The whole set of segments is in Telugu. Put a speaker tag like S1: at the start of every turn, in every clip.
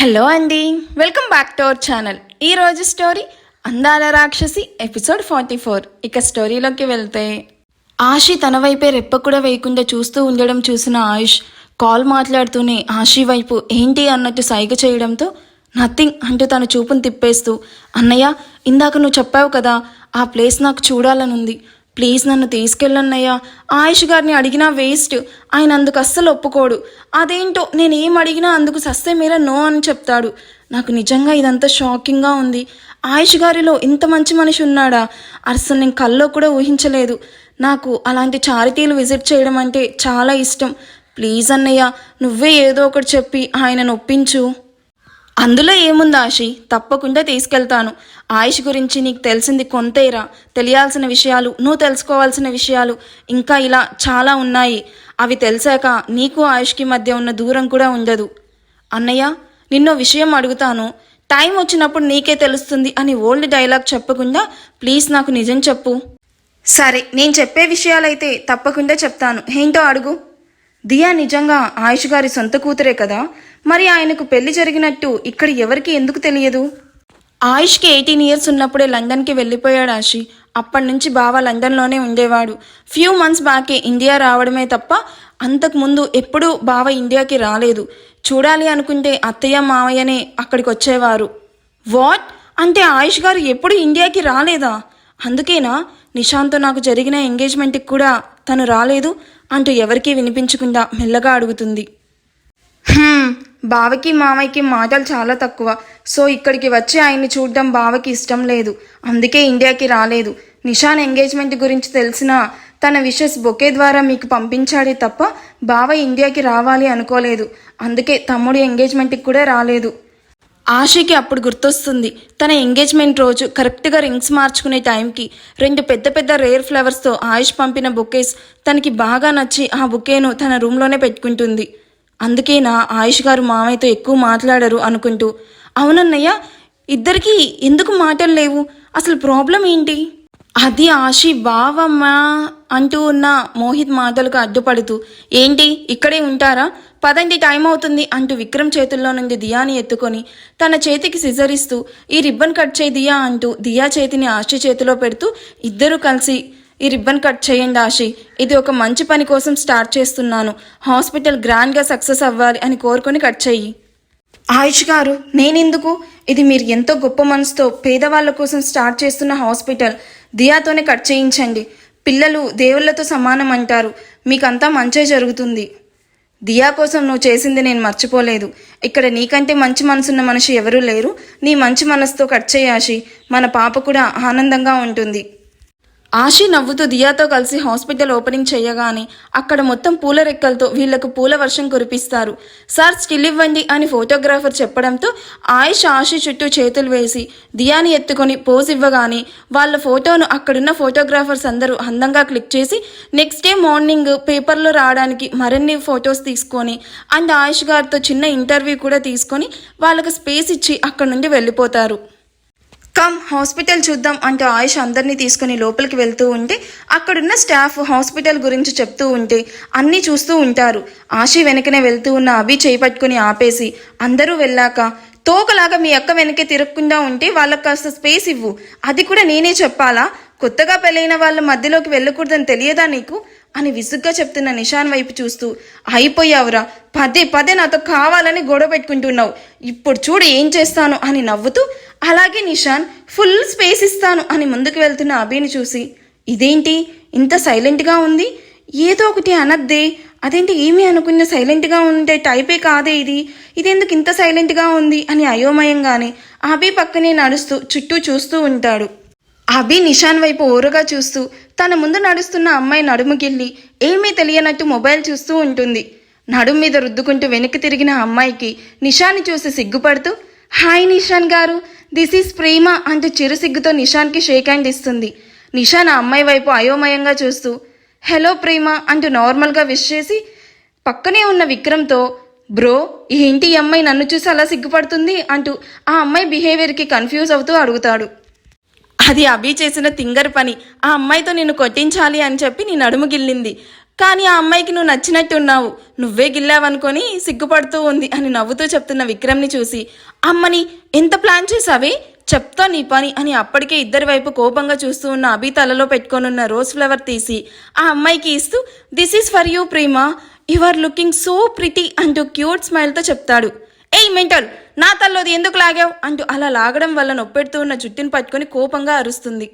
S1: హలో అండి, welcome back to our channel. ఈరోజు స్టోరీ అందాల రాక్షసి ఎపిసోడ్ 44. ఇక స్టోరీలోకి వెళ్తే, ఆషి తన వైపే రెప్ప కూడా వేయకుండా చూస్తూ ఉండడం చూసిన ఆయుష్ కాల్ మాట్లాడుతూనే ఆషి వైపు ఏంటి అన్నట్టు సైగ చేయడంతో నథింగ్ అంటూ తన చూపును తిప్పేస్తూ, అన్నయ్య ఇందాక నువ్వు చెప్పావు కదా ఆ ప్లేస్ నాకు చూడాలనుంది, ప్లీజ్ నన్ను తీసుకెళ్ళన్నయ్యా. ఆయుష్ గారిని అడిగినా వేస్ట్, ఆయన అందుకు అస్సలు ఒప్పుకోడు. అదేంటో నేను ఏం అడిగినా అందుకు సస్తే మీరా నో అని చెప్తాడు. నాకు నిజంగా ఇదంతా షాకింగ్గా ఉంది. ఆయుష్ గారిలో ఇంత మంచి మనిషి ఉన్నాడా? అసలు నేను కల్లో కూడా ఊహించలేదు. నాకు అలాంటి చారిటీలు విజిట్ చేయడం అంటే చాలా ఇష్టం. ప్లీజ్ అన్నయ్య, నువ్వే ఏదో ఒకటి చెప్పి ఆయనను ఒప్పించు. అందులో ఏముంది ఆషి, తప్పకుండా తీసుకెళ్తాను. ఆయుష్ గురించి నీకు తెలిసింది కొంతేరా, తెలియాల్సిన విషయాలు, నువ్వు తెలుసుకోవాల్సిన విషయాలు ఇంకా ఇలా చాలా ఉన్నాయి. అవి తెలిసాక నీకు ఆయుష్కి మధ్య ఉన్న దూరం కూడా ఉండదు. అన్నయ్య, నిన్నో విషయం అడుగుతాను, టైం వచ్చినప్పుడు నీకే తెలుస్తుంది అని ఓల్డ్ డైలాగ్ చెప్పకుండా ప్లీజ్ నాకు నిజం చెప్పు. సరే, నేను చెప్పే విషయాలైతే తప్పకుండా చెప్తాను, ఏంటో అడుగు. దియా నిజంగా ఆయుష్ గారి సొంత కూతురే కదా, మరి ఆయనకు పెళ్లి జరిగినట్టు ఇక్కడ ఎవరికి ఎందుకు తెలియదు? ఆయుష్కి 18 years ఉన్నప్పుడే లండన్కి వెళ్ళిపోయాడు ఆషి. అప్పటి నుంచి బావ లండన్లోనే ఉండేవాడు. ఫ్యూ మంత్స్ బ్యాకే ఇండియా రావడమే తప్ప అంతకుముందు ఎప్పుడూ బావ ఇండియాకి రాలేదు. చూడాలి అనుకుంటే అత్తయ్య మావయ్యనే అక్కడికి వచ్చేవారు. వాట్ అంటే ఆయుష్ గారు ఎప్పుడు ఇండియాకి రాలేదా? అందుకేనా నిషాంత్తో నాకు జరిగిన ఎంగేజ్మెంట్కి కూడా తను రాలేదు అంటూ ఎవరికీ వినిపించకుండా మెల్లగా అడుగుతుంది. బావకి మామయ్యకి మాటలు చాలా తక్కువ, సో ఇక్కడికి వచ్చి ఆయన్ని చూడడం బావకి ఇష్టం లేదు, అందుకే ఇండియాకి రాలేదు. నిషాన్ ఎంగేజ్మెంట్ గురించి తెలిసిన తన విషెస్ బొకే ద్వారా మీకు పంపించాడే తప్ప బావ ఇండియాకి రావాలి అనుకోలేదు, అందుకే తమ్ముడు ఎంగేజ్మెంట్కి కూడా రాలేదు. ఆషికి అప్పుడు గుర్తొస్తుంది, తన ఎంగేజ్మెంట్ రోజు కరెక్ట్గా రింగ్స్ మార్చుకునే టైంకి 2 పెద్ద పెద్ద రేర్ ఫ్లవర్స్తో ఆయుష్ పంపిన బొకేస్ తనకి బాగా నచ్చి ఆ బొకేను తన రూమ్లోనే పెట్టుకుంటుంది. అందుకేనా ఆయుష్ గారు మామయ్యతో ఎక్కువ మాట్లాడరు అనుకుంటూ. అవునన్నయ్య, ఇద్దరికి ఎందుకు మాటలు లేవు, అసలు ప్రాబ్లం ఏంటి? అది ఆషి బావమ్మా అంటూ ఉన్న మోహిత్ మాటలకు అడ్డుపడుతూ, ఏంటి ఇక్కడే ఉంటారా, పదండి టైం అవుతుంది అంటూ విక్రమ్ చేతుల్లో నుండి దియాని ఎత్తుకొని తన చేతికి సిజరిస్తూ, ఈ రిబ్బన్ కట్ చేయి దియా అంటూ దియా చేతిని ఆషి చేతిలో పెడుతూ, ఇద్దరూ కలిసి ఈ రిబ్బన్ కట్ చేయండి ఆషి, ఇది ఒక మంచి పని కోసం స్టార్ట్ చేస్తున్నాను, హాస్పిటల్ గ్రాండ్గా సక్సెస్ అవ్వాలి అని కోరుకొని కట్ చెయ్యి. ఆయుష్ గారు, నేనెందుకు, ఇది మీరు ఎంతో గొప్ప మనసుతో పేదవాళ్ళ కోసం స్టార్ట్ చేస్తున్న హాస్పిటల్, దియాతోనే కట్ చేయించండి. పిల్లలు దేవుళ్లతో సమానం అంటారు, మీకంతా మంచే జరుగుతుంది. దియా కోసం నువ్వు చేసింది నేను మర్చిపోలేదు. ఇక్కడ నీకంటే మంచి మనసున్న మనిషి ఎవరూ లేరు. నీ మంచి మనసుతో కట్ చేయి ఆషి, మన పాప కూడా ఆనందంగా ఉంటుంది. ఆషి నవ్వుతూ దియాతో కలిసి హాస్పిటల్ ఓపెనింగ్ చేయగానే అక్కడ మొత్తం పూల రెక్కలతో వీళ్లకు పూల వర్షం కురిపిస్తారు. సార్ స్టిల్ ఇవ్వండి అని ఫోటోగ్రాఫర్ చెప్పడంతో ఆయుష్ ఆషి చుట్టూ చేతులు వేసి దియాని ఎత్తుకొని పోజ్ ఇవ్వగానే వాళ్ళ ఫోటోను అక్కడున్న ఫోటోగ్రాఫర్స్ అందరూ అందంగా క్లిక్ చేసి నెక్స్ట్ డే మార్నింగ్ పేపర్లో రావడానికి మరిన్ని ఫొటోస్ తీసుకొని అండ్ ఆయుష్ గారితో చిన్న ఇంటర్వ్యూ కూడా తీసుకొని వాళ్ళకు స్పేస్ ఇచ్చి అక్కడి నుండి వెళ్ళిపోతారు. కమ్ హాస్పిటల్ చూద్దాం అంటూ ఆయుష్ అందరినీ తీసుకుని లోపలికి వెళ్తూ ఉంటే అక్కడున్న స్టాఫ్ హాస్పిటల్ గురించి చెప్తూ ఉంటే అన్నీ చూస్తూ ఉంటారు. ఆషి వెనకనే వెళ్తూ ఉన్న అభి చేయి పట్టుకుని ఆపేసి, అందరూ వెళ్ళాక తోకలాగా మీ అక్క వెనకే తిరగకుండా ఉంటే వాళ్ళకి కాస్త స్పేస్ ఇవ్వు, అది కూడా నేనే చెప్పాలా, కొత్తగా పెళ్ళైన వాళ్ళ మధ్యలోకి వెళ్ళకూడదని తెలియదా నీకు అని విసుగ్గా చెప్తున్న నిషాన్ వైపు చూస్తూ, అయిపోయావురా, పదే పదే నాతో కావాలని గొడవ పెట్టుకుంటున్నావు, ఇప్పుడు చూడు ఏం చేస్తాను అని నవ్వుతూ, అలాగే నిషాన్ ఫుల్ స్పేస్ ఇస్తాను అని ముందుకు వెళ్తున్న అభిని చూసి, ఇదేంటి ఇంత సైలెంట్గా ఉంది, ఏదో ఒకటి అనద్దే, అదేంటి ఏమీ అనుకున్న సైలెంట్గా ఉండే టైపే కాదే ఇదెందుకు ఇంత సైలెంట్గా ఉంది అని అయోమయంగానే అభి పక్కనే నడుస్తూ చుట్టూ చూస్తూ ఉంటాడు. అభి నిషాన్ వైపు ఓరగా చూస్తూ తన ముందు నడుస్తున్న అమ్మాయి నడుముకెళ్ళి ఏమీ తెలియనట్టు మొబైల్ చూస్తూ ఉంటుంది. నడుము మీద రుద్దుకుంటూ వెనక్కి తిరిగిన అమ్మాయికి నిషాన్ని చూసి సిగ్గుపడుతూ, హాయ్ నిషాన్ గారు, దిస్ ఈజ్ ప్రేమ అంటూ చిరు సిగ్గుతో నిషాన్కి షేక్ హ్యాండ్ ఇస్తుంది. నిషాన్ ఆ అమ్మాయి వైపు అయోమయంగా చూస్తూ హలో ప్రేమ అంటూ నార్మల్గా విష్ చేసి పక్కనే ఉన్న విక్రమ్తో, బ్రో ఏంటి ఈ అమ్మాయి నన్ను చూసి అలా సిగ్గుపడుతుంది అంటూ ఆ అమ్మాయి బిహేవియర్కి కన్ఫ్యూజ్ అవుతూ అడుగుతాడు. అది అభి చేసిన తింగర్ పని, ఆ అమ్మాయితో నిన్ను కొట్టించాలి అని చెప్పి నీ నడుము గిల్లింది, కానీ ఆ అమ్మాయికి నువ్వు నచ్చినట్టున్నావు, నువ్వే గిల్లావనుకొని సిగ్గుపడుతూ ఉంది అని నవ్వుతూ చెప్తున్న విక్రమ్ని చూసి, అమ్మని ఎంత ప్లాన్ చేసావే, చెప్తా నీ పని అని అప్పటికే ఇద్దరి వైపు కోపంగా చూస్తూ ఉన్న అభి తలలో పెట్టుకొనున్న రోజ్ ఫ్లవర్ తీసి ఆ అమ్మాయికి ఇస్తూ, this is for you Prema, you are looking so pretty అంటూ క్యూట్ స్మైల్తో చెప్తాడు. ఏయ్ మెంటల్, నా తల్లోది ఎందుకు లాగావు అంటూ అలా లాగడం వల్ల నొప్పెడుతూ ఉన్న జుట్టుని పట్టుకొని కోపంగా అరుస్తుంది.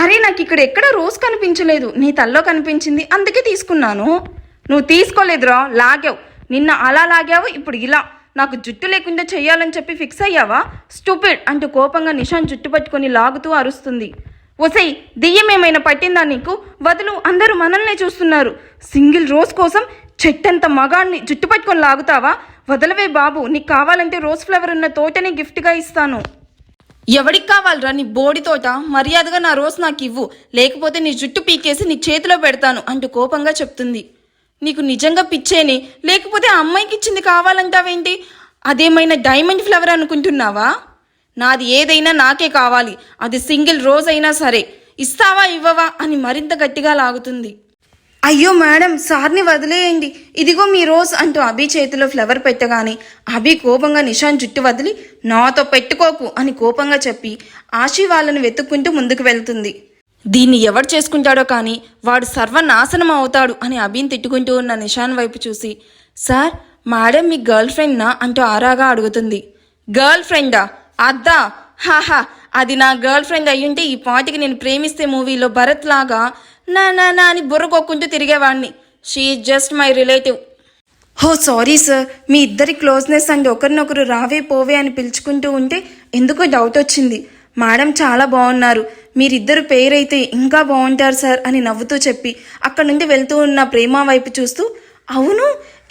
S1: అరే నాకు ఇక్కడ ఎక్కడ రోజ్ కనిపించలేదు, నీ తల్లో కనిపించింది అందుకే తీసుకున్నాను. నువ్వు తీసుకోలేదురా, లాగావు. నిన్న అలా లాగావు, ఇప్పుడు ఇలా నాకు జుట్టు లేకుండా చెయ్యాలని చెప్పి ఫిక్స్ అయ్యావా స్టూపిడ్ అంటూ కోపంగా నిషాన్ జుట్టు పట్టుకొని లాగుతూ అరుస్తుంది. ఒసై, దెయ్యం ఏమైనా పట్టిందా నీకు? వదులు, అందరూ మనల్నే చూస్తున్నారు. సింగిల్ రోజ్ కోసం చెట్టంత మగాన్ని జుట్టు పట్టుకొని లాగుతావా? వదలవే బాబు, నీకు కావాలంటే రోజ్ ఫ్లవర్ ఉన్న తోటని గిఫ్ట్గా ఇస్తాను. ఎవడికి కావాలరా నీ బోడి తోట? మర్యాదగా నా రోజ్ నాకు ఇవ్వు, లేకపోతే నీ జుట్టు పీకేసి నీ చేతిలో పెడతాను అంటూ కోపంగా చెప్తుంది. నీకు నిజంగా పిచ్చేనే, లేకపోతే ఆ అమ్మాయికి ఇచ్చింది కావాలంటావేంటి? అదేమైనా డైమండ్ ఫ్లవర్ అనుకుంటున్నావా? నాది ఏదైనా నాకే కావాలి, అది సింగిల్ రోజ్ అయినా సరే. ఇస్తావా ఇవ్వవా అని మరింత గట్టిగా లాగుతుంది. అయ్యో మేడం, సార్ని వదిలేయండి, ఇదిగో మీ రోజ్ అంటూ అభి చేతిలో ఫ్లవర్ పెట్టగానే అభి కోపంగా నిషాన్ జుట్టు వదిలి, నాతో పెట్టుకోకు అని కోపంగా చెప్పి ఆశీ వాళ్ళని వెతుక్కుంటూ ముందుకు వెళ్తుంది. దీన్ని ఎవడు చేసుకుంటాడో కానీ వాడు సర్వనాశనం అవుతాడు అని అభిని తిట్టుకుంటూ ఉన్న నిషాన్ వైపు చూసి, సార్ మేడం మీ గర్ల్ ఫ్రెండ్నా అంటూ ఆరాగా అడుగుతుంది. గర్ల్ ఫ్రెండా? అద్దా, హాహా, అది నా గర్ల్ ఫ్రెండ్ అయ్యుంటే ఈ పాటికి నేను ప్రేమిస్తే మూవీలో భరత్ లాగా నా నా నా అని బుర్రకొక్కుంటూ తిరిగేవాడిని. She is just my relative. Oh sorry sir, మీ ఇద్దరి క్లోజ్నెస్ అండ్ ఒకరినొకరు రావే పోవే అని పిలుచుకుంటూ ఉంటే ఎందుకో డౌట్ వచ్చింది. మేడం చాలా బాగున్నారు, మీరిద్దరు పేరైతే ఇంకా బాగుంటారు సార్ అని నవ్వుతూ చెప్పి అక్కడ నుండి వెళ్తూ ఉన్న ప్రేమ వైపు చూస్తూ, అవును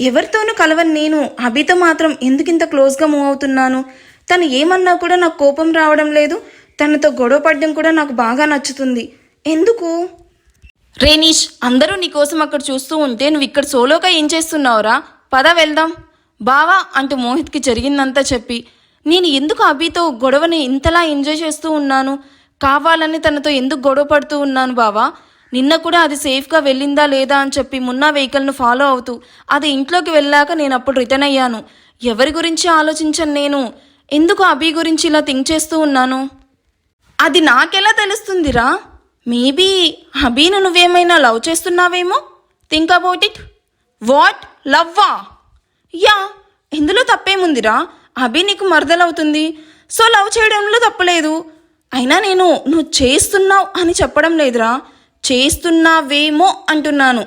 S1: ఎవరితోనూ కలవని నేను అభితో మాత్రం ఎందుకింత క్లోజ్గా మూవ్ అవుతున్నాను? తను ఏమన్నా కూడా నాకు కోపం రావడం లేదు, తనతో గొడవ పడడం కూడా నాకు బాగా నచ్చుతుంది. ఎందుకు? రేనీష్, అందరూ నీకోసం అక్కడ చూస్తూ ఉంటే నువ్వు ఇక్కడ సోలోగా ఏం చేస్తున్నావురా? పద వెళ్దాం. బావా అంటూ మోహిత్కి జరిగిందంతా చెప్పి, నేను ఎందుకు అభితో గొడవని ఇంతలా ఎంజాయ్ చేస్తూ ఉన్నాను, కావాలని తనతో ఎందుకు గొడవ పడుతూ ఉన్నాను బావా? నిన్న కూడా అది సేఫ్గా వెళ్ళిందా లేదా అని చెప్పి మున్నా వెహికల్ను ఫాలో అవుతూ అది ఇంట్లోకి వెళ్ళాక నేను అప్పుడు రిటర్న్ అయ్యాను. ఎవరి గురించి ఆలోచించను నేను, ఎందుకు అభి గురించి ఇలా థింక్ చేస్తూ ఉన్నాను? అది నాకెలా తెలుస్తుందిరా? మేబీ అభిను నువ్వేమైనా లవ్ చేస్తున్నావేమో. Think about it. వాట్, లవ్వా? యా, ఇందులో తప్పేముందిరా? అభి నీకు మరదలవుతుంది, సో లవ్ చేయడంలో తప్పలేదు. అయినా నేను నువ్వు చేస్తున్నావు అని చెప్పడం లేదురా, చేస్తున్నావేమో అంటున్నాను.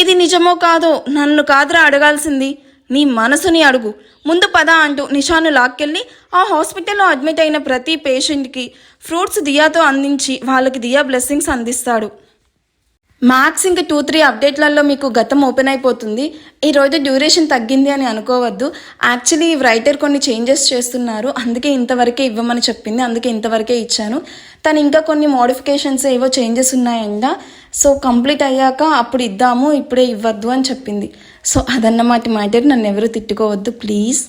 S1: ఇది నిజమో కాదో నన్ను కాదురా అడగాల్సింది, నీ మనసుని అడుగు. ముందు పద అంటూ నిషాను లాక్కెళ్ళి ఆ హాస్పిటల్లో అడ్మిట్ అయిన ప్రతి పేషెంట్కి ఫ్రూట్స్ దియాతో అందించి వాళ్ళకి దియా బ్లెస్సింగ్స్ అందిస్తాడు. మ్యాథ్స్ ఇంకా 2-3 అప్డేట్లలో మీకు గతం ఓపెన్ అయిపోతుంది. ఈరోజు డ్యూరేషన్ తగ్గింది అని అనుకోవద్దు. యాక్చువల్లీ రైటర్ కొన్ని చేంజెస్ చేస్తున్నారు, అందుకే ఇంతవరకే ఇవ్వమని చెప్పింది, అందుకే ఇంతవరకే ఇచ్చాను. తను ఇంకా కొన్ని మోడిఫికేషన్స్ ఏవో చేంజెస్ ఉన్నాయంట, సో కంప్లీట్ అయ్యాక అప్పుడు ఇద్దాము, ఇప్పుడే ఇవ్వద్దు అని చెప్పింది. సో అదన్నమాట మ్యాటర్, నన్ను ఎవరు తిట్టుకోవద్దు ప్లీజ్.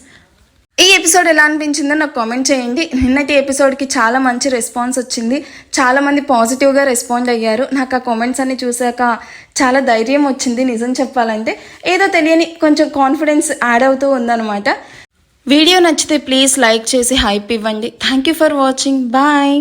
S1: ఈ ఎపిసోడ్ ఎలా అనిపించిందో నాకు కామెంట్ చేయండి. నిన్నటి ఎపిసోడ్కి చాలా మంచి రెస్పాన్స్ వచ్చింది, చాలామంది పాజిటివ్గా రెస్పాండ్ అయ్యారు. నాకు ఆ కామెంట్స్ అన్ని చూశాక చాలా ధైర్యం వచ్చింది. నిజం చెప్పాలంటే ఏదో తెలియని కొంచెం కాన్ఫిడెన్స్ యాడ్ అవుతూ ఉందన్నమాట. వీడియో నచ్చితే ప్లీజ్ లైక్ చేసి హైప్ ఇవ్వండి. Thank you for watching. Bye.